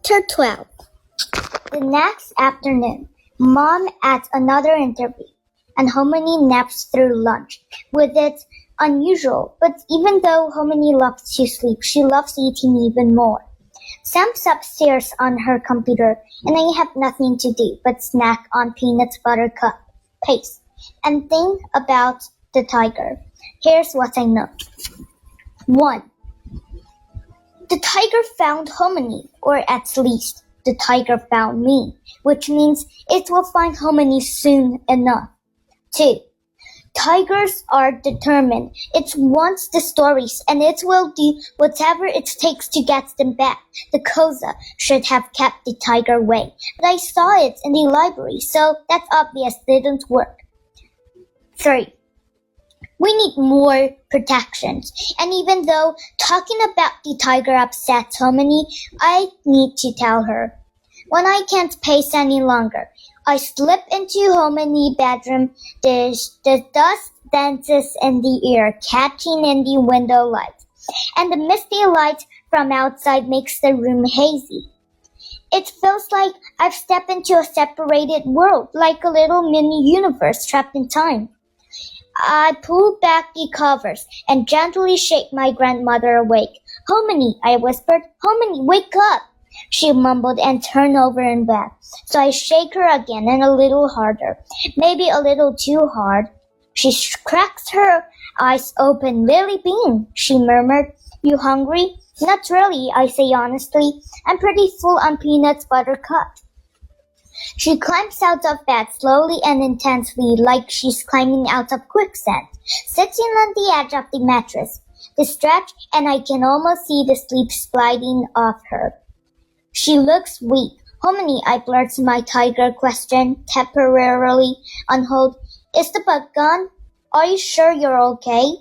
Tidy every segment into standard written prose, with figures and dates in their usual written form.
Chapter 12. The next afternoon, Mom at another interview, and Hominy naps through lunch. With it unusual, but even though Hominy loves to sleep, she loves eating even more. Sam's upstairs on her computer, and I have nothing to do but snack on peanut butter cup paste and think about the tiger. Here's what I know. 1. The tiger found Hominy, or at least the tiger found me, which means it will find Hominy soon enough. 2. Tigers are determined. It wants the stories, and it will do whatever it takes to get them back. The Koza should have kept the tiger away, but I saw it in the library, so that obvious didn't work. 3. We need more protections, and even though talking about the tiger upsets Hominy, I need to tell her. When I can't pace any longer, I slip into Hominy's bedroom. The dust dances in the air, catching in the window light, and the misty light from outside makes the room hazy. It feels like I've stepped into a separated world, like a little mini-universe trapped in time. I pull back the covers and gently shake my grandmother awake. Hominy, I whispered. Hominy, wake up! She mumbled and turned over in bed. So I shake her again and a little harder, maybe a little too hard. She cracks her eyes open. Lily Bean, she murmured. You hungry? Not really, I say honestly. I'm pretty full on peanut butter cup. She climbs out of bed slowly and intensely, like she's climbing out of quicksand, sitting on the edge of the mattress. The stretch, and I can almost see the sleep sliding off her. She looks weak. Hominy, I blurt my tiger question, temporarily on hold. Is the bug gone? Are you sure you're okay?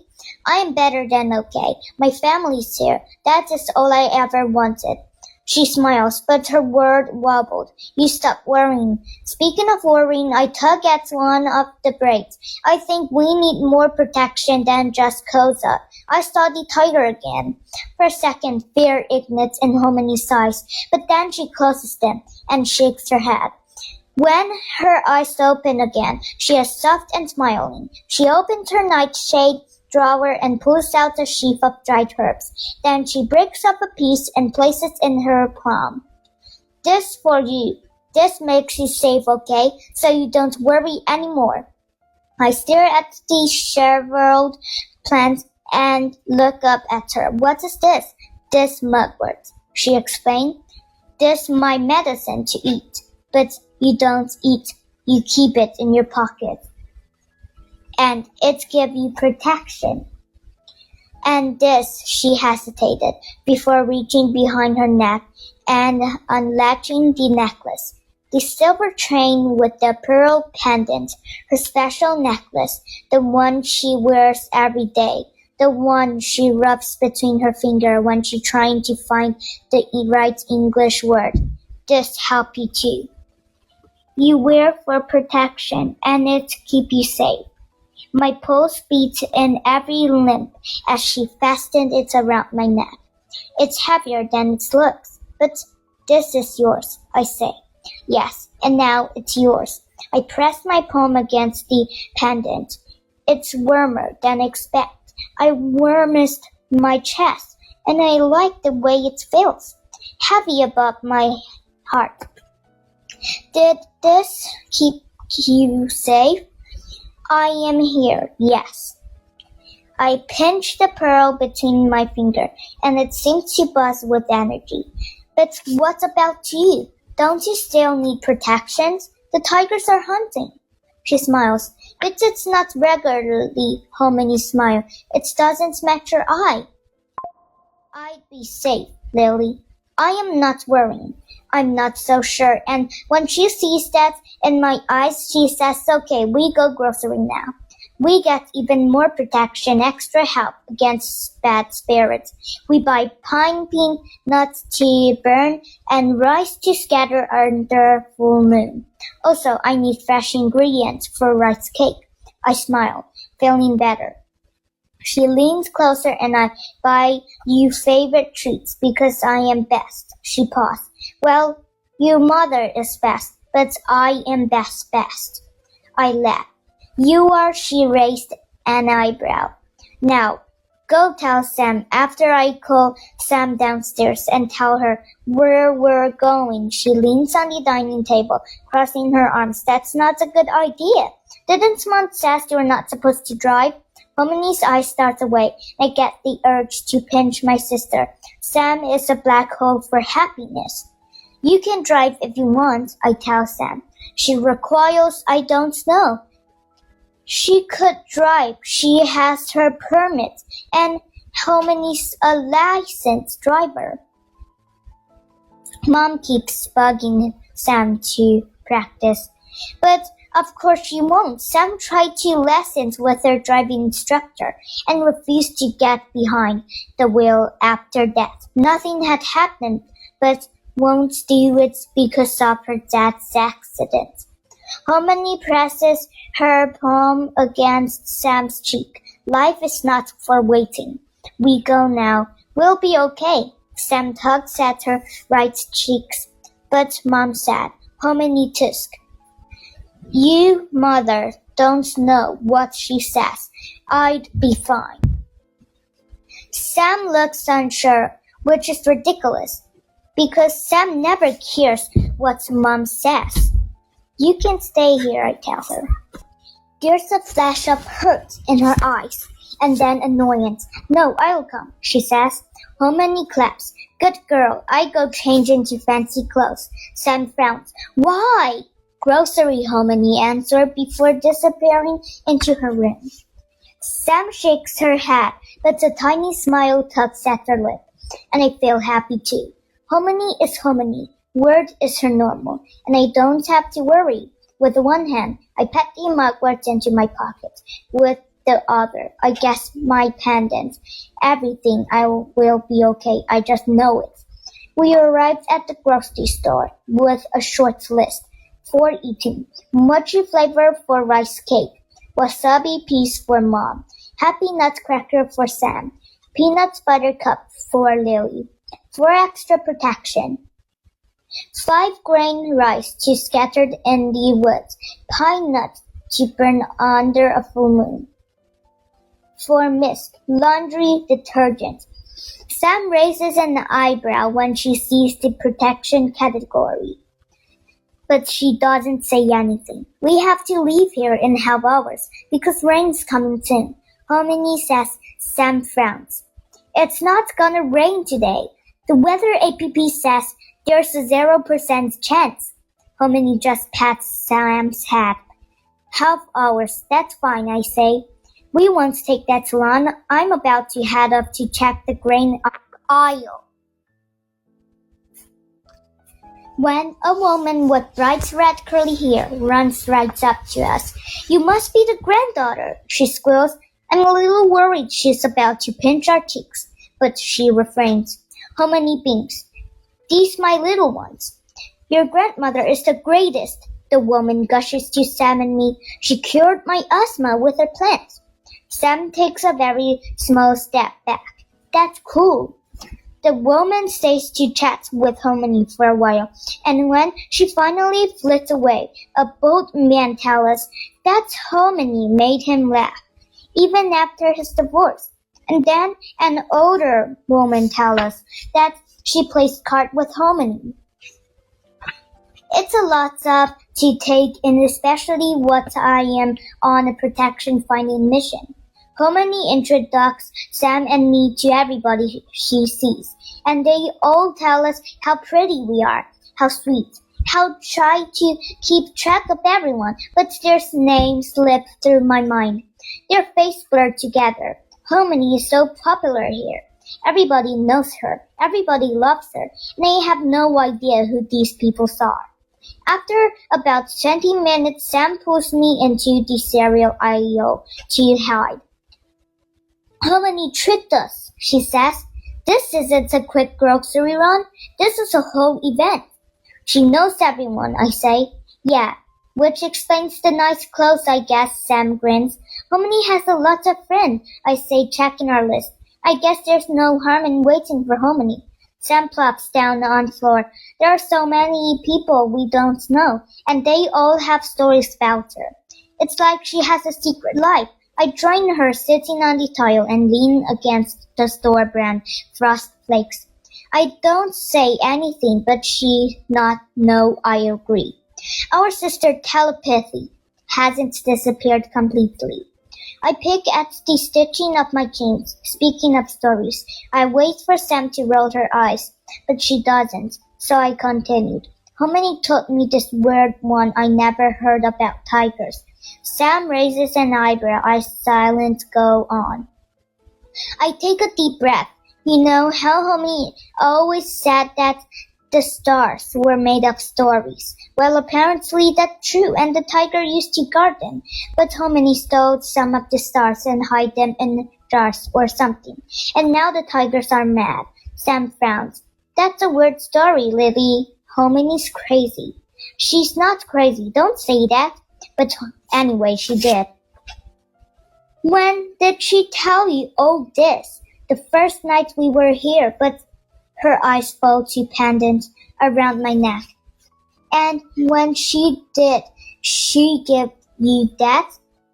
I am better than okay. My family's here. That is all I ever wanted. She smiles, but her word wobbled. You stop worrying. Speaking of worrying, I tug at one of the braids. I think we need more protection than just Koza. I saw the tiger again. For a second, fear ignites in Hominy's eyes, but then she closes them and shakes her head. When her eyes open again, she is soft and smiling. She opens her nightshade drawer and pulls out a sheaf of dried herbs. Then she breaks up a piece and places it in her palm. This for you. This makes you safe, okay? So you don't worry anymore. I stare at the shriveled plants and look up at her. What is this? This mugwort, she explained. This my medicine to eat. But you don't eat. You keep it in your pocket. And it gives you protection. And this, she hesitated, before reaching behind her neck and unlatching the necklace. The silver chain with the pearl pendant, her special necklace, the one she wears every day, the one she rubs between her fingers when she's trying to find the right English word. This help you too. You wear for protection, and it keep you safe. My pulse beat in every limb as she fastened it around my neck. It's heavier than it looks, but this is yours, I say. Yes, and now it's yours. I press my palm against the pendant. It's warmer than expect. I warmest my chest, and I like the way it feels, heavy above my heart. Did this keep you safe? I am here, yes. I pinch the pearl between my fingers, and it seems to buzz with energy. But what about you? Don't you still need protections? The tigers are hunting. She smiles, but it's not regularly Hominy smile. It doesn't match your eye. I'd be safe, Lily. I am not worrying. I'm not so sure. And when she sees that in my eyes, she says, okay, we go grocery now. We get even more protection, extra help against bad spirits. We buy pine nuts to burn and rice to scatter under full moon. Also, I need fresh ingredients for rice cake. I smile, feeling better. She leans closer and I buy you favorite treats because I am best. She paused. Well, your mother is best, but I am best. I laughed. You are, she raised an eyebrow. Now, go tell Sam after I call Sam downstairs and tell her where we're going. She leans on the dining table, crossing her arms. That's not a good idea. Didn't Mom say you're not supposed to drive? Harmony's eyes start away. I get the urge to pinch my sister. Sam is a black hole for happiness. You can drive if you want, I tell Sam. She recoils. I don't know. She could drive. She has her permit, and Harmony's a licensed driver. Mom keeps bugging Sam to practice, but of course she won't. Sam tried 2 lessons with her driving instructor and refused to get behind the wheel after that. Nothing had happened, but won't do it because of her dad's accident. Harmony presses her palm against Sam's cheek. Life is not for waiting. We go now. We'll be okay. Sam tugs at her right cheeks, but Mom said, Harmony tusk. You, mother, don't know what she says. I'd be fine. Sam looks unsure, which is ridiculous, because Sam never cares what Mom says. You can stay here, I tell her. There's a flash of hurt in her eyes, and then annoyance. No, I'll come, she says. Harmony claps. Good girl. I go change into fancy clothes. Sam frowns. Why? Grocery, Harmony answered before disappearing into her room. Sam shakes her head, but a tiny smile tugs at her lip, and I feel happy too. Harmony is Harmony. Word is her normal, and I don't have to worry. With one hand, I put the mugwort into my pocket. With the other, I guess my pendant. Everything will be okay. I just know it. We arrived at the grocery store with a short list for eating. Mochi flavor for rice cake. Wasabi piece for Mom. Happy nutcracker for Sam. Peanut butter cup for Lily. For extra protection. 5-grain rice to scattered in the woods. Pine nuts to burn under a full moon. For Misk, laundry detergent. Sam raises an eyebrow when she sees the protection category, but she doesn't say anything. We have to leave here in half hours because rain's coming soon. Harmony says. Sam frowns. It's not gonna rain today. The weather app says there's a 0% chance. Harmony just pats Sam's head. Half hours, that's fine, I say. We won't take that long. I'm about to head up to check the grain aisle, when a woman with bright red curly hair runs right up to us. You must be the granddaughter, she squeals. I'm a little worried she's about to pinch our cheeks, but she refrains. Harmony binks. These my little ones. Your grandmother is the greatest, the woman gushes to Sam and me. She cured my asthma with her plants. Sam takes a very small step back. That's cool. The woman stays to chat with Harmony for a while, and when she finally flits away, a bold man tells us that Harmony made him laugh, even after his divorce. And then an older woman tells us that she plays cards with Harmony. It's a lot to take in, especially what I am on a protection finding mission. Harmony introduces Sam and me to everybody she sees, and they all tell us how pretty we are, how sweet, how try to keep track of everyone, but their names slip through my mind. Their faces blur together. Harmony is so popular here. Everybody knows her. Everybody loves her. And I have no idea who these people are. After about 20 minutes, Sam pulls me into the cereal aisle to hide. Harmony tricked us, she says. This isn't a quick grocery run. This is a whole event. She knows everyone, I say. Yeah, which explains the nice clothes, I guess, Sam grins. Harmony has a lot of friends, I say, checking our list. I guess there's no harm in waiting for Harmony. Sam plops down on the floor. There are so many people we don't know, and they all have stories about her. It's like she has a secret life. I join her sitting on the tile and lean against the store-brand Frost Flakes. I don't say anything, but she not no, I agree. Our sister telepathy hasn't disappeared completely. I pick at the stitching of my jeans. Speaking of stories, I wait for Sam to roll her eyes, but she doesn't, so I continued. Hominy told me this weird one I never heard about tigers. Sam raises an eyebrow. I silent go on. I take a deep breath. You know how Hominy always said that the stars were made of stories. Well, apparently that's true, and the tiger used to guard them. But Hominy stole some of the stars and hid them in jars or something. And now the tigers are mad. Sam frowns. That's a weird story, Lily. Hominy's crazy. She's not crazy, don't say that. But anyway, she did. When did she tell you all this? The first night we were here, but her eyes fall to pendants around my neck. And when she did, she gave you that?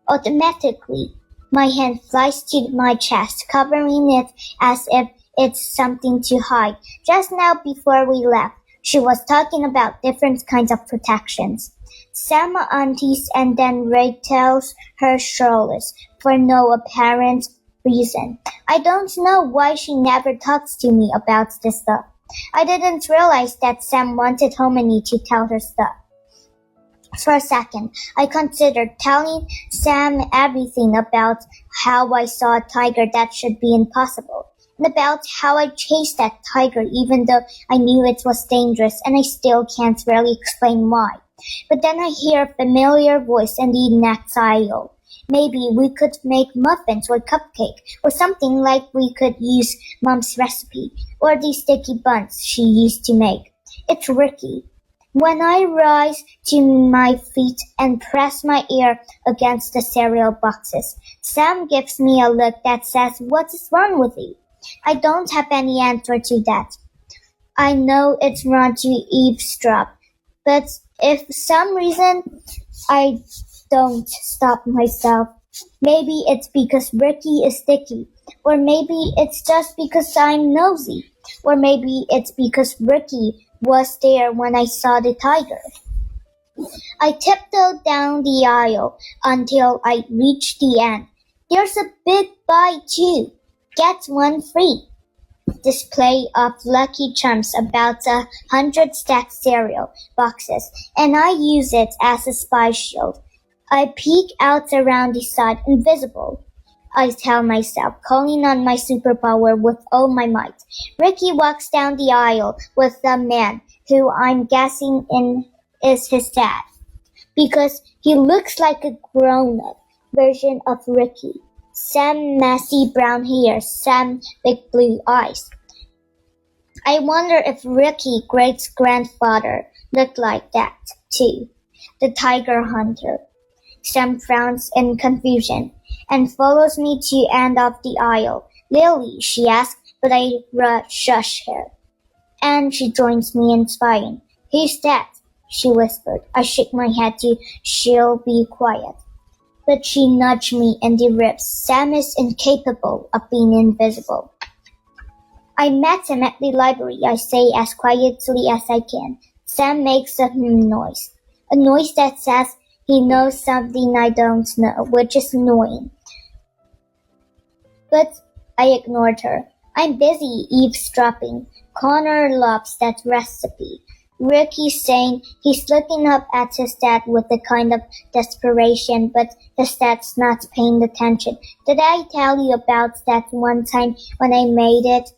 Automatically, my hand flies to my chest, covering it as if it's something to hide. Just now before we left, she was talking about different kinds of protections. Sam unties and then rattles her shoulders for no apparent reason. I don't know why she never talks to me about this stuff. I didn't realize that Sam wanted Hominy to tell her stuff. For a second, I considered telling Sam everything about how I saw a tiger that should be impossible, and about how I chased that tiger even though I knew it was dangerous, and I still can't really explain why. But then I hear a familiar voice in the next aisle. Maybe we could make muffins or cupcake or something like we could use Mom's recipe or the sticky buns she used to make. It's Ricky. When I rise to my feet and press my ear against the cereal boxes, Sam gives me a look that says, "What is wrong with you?" I don't have any answer to that. I know it's wrong to eavesdrop, but if for some reason I don't stop myself. Maybe it's because Ricky is sticky, or maybe it's just because I'm nosy, or maybe it's because Ricky was there when I saw the tiger. I tiptoed down the aisle until I reached the end. There's a big buy too. Get one free. Display of Lucky Charms, about 100 stacked cereal boxes, and I use it as a spy shield. I peek out around the side, invisible, I tell myself, calling on my superpower with all my might. Ricky walks down the aisle with the man who I'm guessing is his dad, because he looks like a grown-up version of Ricky. Sam messy brown hair, Sam big blue eyes. I wonder if Ricky great-grandfather looked like that, too. The tiger hunter. Sam frowns in confusion and follows me to the end of the aisle. Lily, she asks, but I shush her. And she joins me in spying. Who's that? She whispered. I shake my head to she'll be quiet. But she nudged me in the ribs. Sam is incapable of being invisible. I met him at the library, I say as quietly as I can. Sam makes a noise. A noise that says he knows something I don't know, which is annoying. But I ignored her. I'm busy eavesdropping. Connor loves that recipe. Ricky's saying he's looking up at his dad with a kind of desperation, but his dad's not paying attention. Did I tell you about that one time when I made it?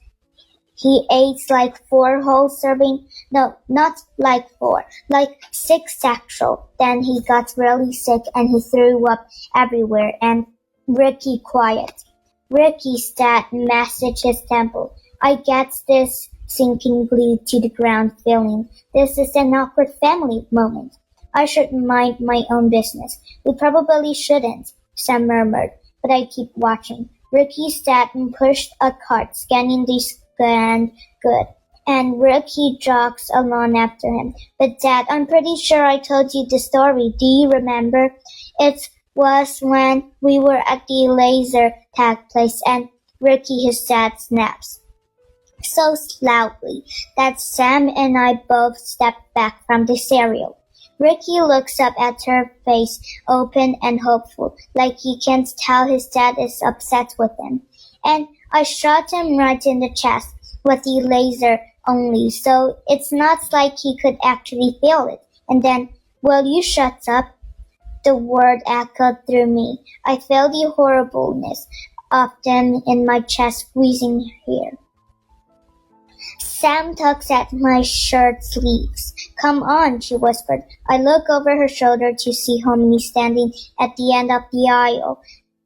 He ate like 4 whole servings. No, not like 4, like 6 actual. Then he got really sick and he threw up everywhere and Ricky quiet. Ricky's dad massaged his temple. I get this sinking glued to the ground feeling. This is an awkward family moment. I should mind my own business. We probably shouldn't, Sam murmured, but I keep watching. Ricky sat and pushed a cart, scanning the stand good. and Ricky jogs along after him. But Dad, I'm pretty sure I told you the story. Do you remember? It was when we were at the laser tag place and Ricky, his dad, snaps so loudly that Sam and I both stepped back from the cereal. Ricky looks up at her, face open and hopeful, like he can't tell his dad is upset with him. And I shot him right in the chest with the laser only, so it's not like he could actually feel it. And then, will you shut up? The word echoed through me. I felt the horribleness of them in my chest squeezing here. Sam tugs at my shirt sleeves. Come on, she whispered. I look over her shoulder to see Hominy standing at the end of the aisle,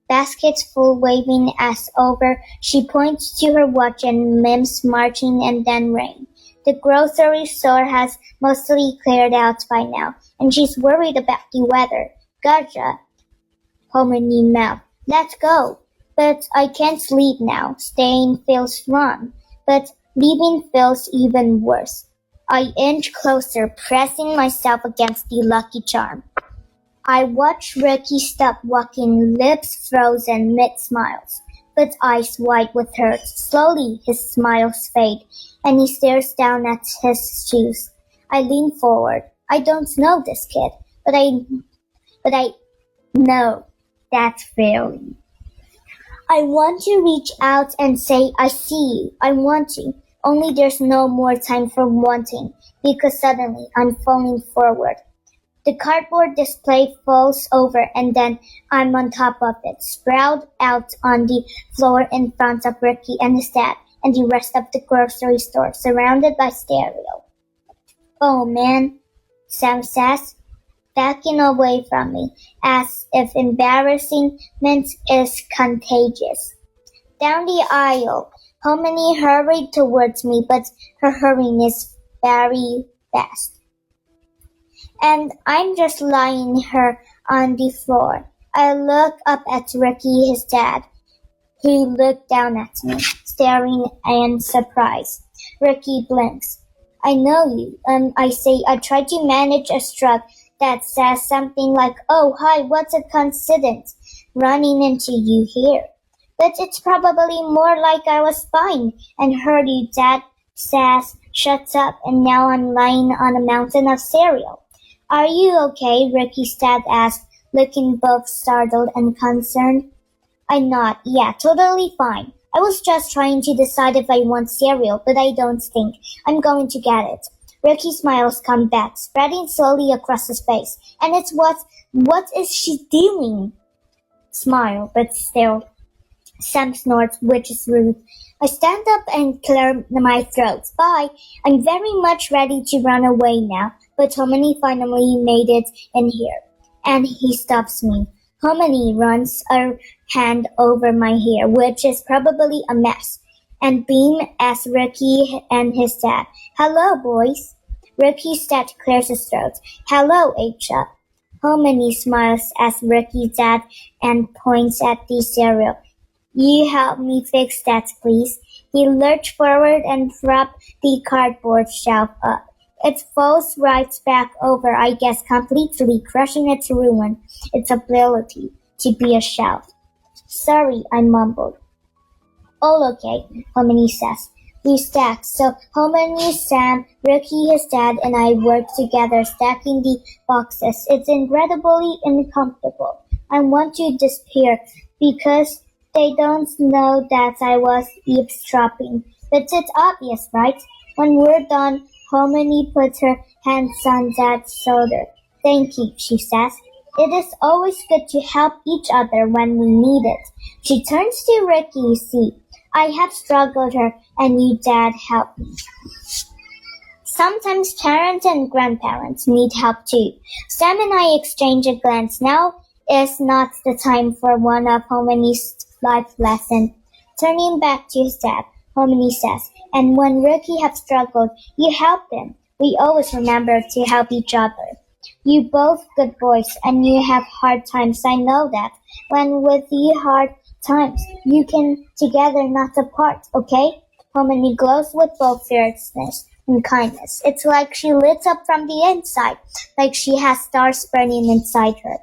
baskets full waving as over. She points to her watch and mimics marching and then rain. The grocery store has mostly cleared out by now, and she's worried about the weather. Gotcha, Hominy mouthed. Let's go. But I can't leave now. Staying feels wrong. But leaving feels even worse. I inch closer, pressing myself against the Lucky Charm. I watch Ricky stop walking, lips frozen mid-smiles, but eyes wide with hurt. Slowly his smiles fade, and he stares down at his shoes. I lean forward. I don't know this kid, but I know that feeling. I want to reach out and say, I see you. I want you. Only there's no more time for wanting, because suddenly I'm falling forward. The cardboard display falls over and then I'm on top of it, sprawled out on the floor in front of Ricky and his dad and the rest of the grocery store, surrounded by stereo. Oh man, Sam says, backing away from me, as if embarrassment is contagious. Down the aisle, Hominy hurried towards me, but her hurrying is very fast. And I'm just lying her on the floor. I look up at Ricky, his dad, who looked down at me, staring in surprise. Ricky blinks. I know you. I say I try to manage a shrug that says something like, oh, hi, what a coincidence, running into you here. But it's probably more like I was fine and heard you, Dad says, shut up, and now I'm lying on a mountain of cereal. Are you okay? Ricky's dad asked, looking both startled and concerned. I nod. Yeah, totally fine. I was just trying to decide if I want cereal, but I don't think I'm going to get it. Ricky's smiles come back, spreading slowly across his face. And it's what is she doing? Smile, but still. Sam snorts, which is rude. I stand up and clear my throat. Bye. I'm very much ready to run away now, but Hominy finally made it in here. And he stops me. Hominy runs a hand over my hair, which is probably a mess, and beam as Ricky and his dad. Hello, boys. Ricky's dad clears his throat. Hello, Acha. Hominy smiles as Ricky's dad and points at the cereal. You help me fix that, please. He lurched forward and propped the cardboard shelf up. It falls right back over, I guess, completely crushing it to ruin its ability to be a shelf. Sorry, I mumbled. All okay, Hominy says. We stack, so Hominy, Sam, Ricky, his dad, and I work together stacking the boxes. It's incredibly uncomfortable. I want to disappear because they don't know that I was eavesdropping. But it's obvious, right? When we're done, Hominy puts her hands on Dad's shoulder. Thank you, she says. It is always good to help each other when we need it. She turns to Ricky, see. I have struggled her, and you, Dad, help me. Sometimes parents and grandparents need help too. Sam and I exchange a glance. Now is not the time for one of Hominy's life lesson. Turning back to his dad, Hominy says, and when Ricky have struggled, you help him. We always remember to help each other. You both good boys, and you have hard times, I know that. When with you hard times, you can together, not apart, okay? Harmony glows with both fierceness and kindness. It's like she lit up from the inside, like she has stars burning inside her.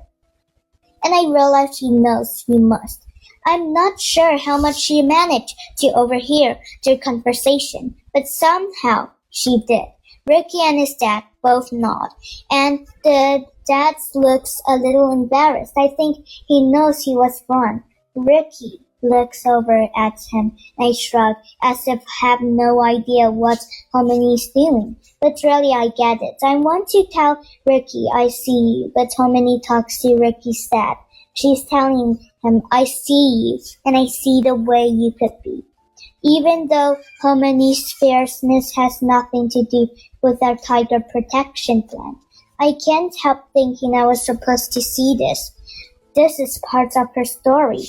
And I realize she knows he must. I'm not sure how much she managed to overhear their conversation, but somehow she did. Ricky and his dad both nod, and the dad looks a little embarrassed. I think he knows he was wrong. Ricky looks over at him, and I shrug, as if I have no idea what Harmony is doing. But really I get it. I want to tell Ricky I see you, but Harmony talks to Ricky's dad. She's telling him, I see you, and I see the way you could be. Even though Harmony's fierceness has nothing to do with our tiger protection plan, I can't help thinking I was supposed to see this. This is part of her story.